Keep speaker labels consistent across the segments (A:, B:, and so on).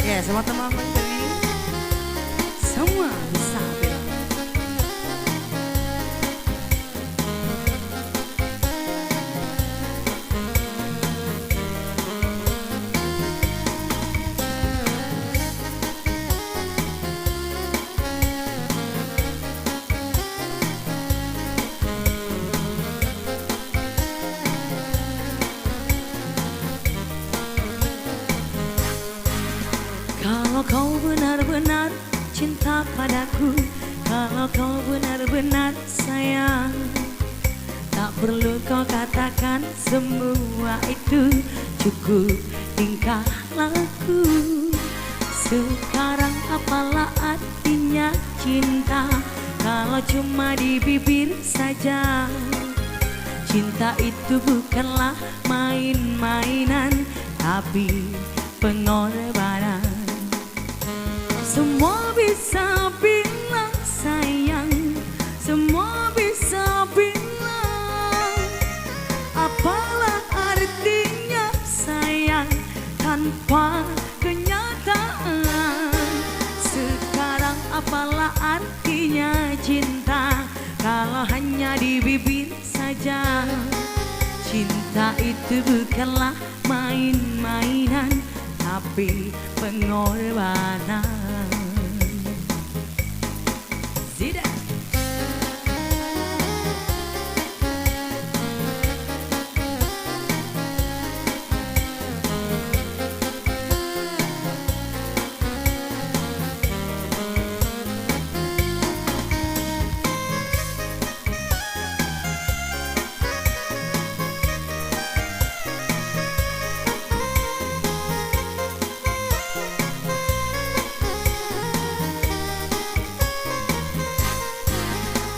A: Ya, semua teman-teman beri semua bisa bilang. Kalau kau benar-benar cinta padaku, kalau kau benar-benar sayang, tak perlu kau katakan semua itu, cukup tingkah laku. Sekarang apalah artinya cinta kalau cuma di bibir saja. Cinta itu bukanlah main-mainan, tapi pengorbanan. Semua bisa bilang sayang, semua bisa bilang, apalah artinya sayang tanpa kenyataan. Sekarang apalah artinya cinta kalau hanya di bibir saja. Cinta itu bukanlah main-mainan, tapi pengorbanan. Zida.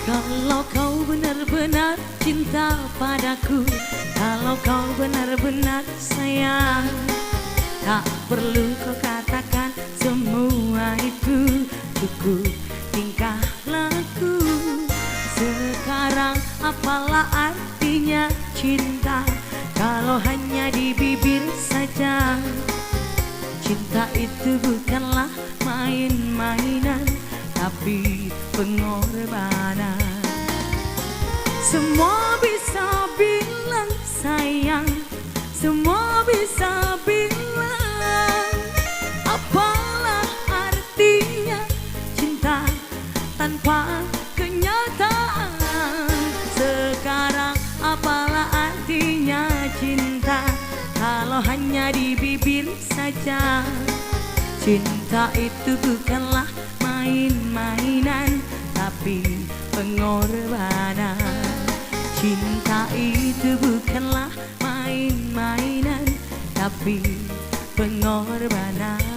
A: Kalau kau benar-benar cinta padaku, kalau kau benar-benar sayang, tak perlu kau katakan semua itu, cukup tingkah laku. Sekarang apalah artinya cinta kalau hanya di bibir saja. Cinta itu bukanlah main-mainan, tapi pengorbanan. Semua bisa bilang sayang, semua bisa bilang, apalah artinya cinta tanpa kenyataan. Sekarang apalah artinya cinta kalau hanya di bibir saja. Cinta itu bukanlah main-mainan, tapi pengorbanan. Cinta itu bukanlah main-mainan, tapi pengorbanan.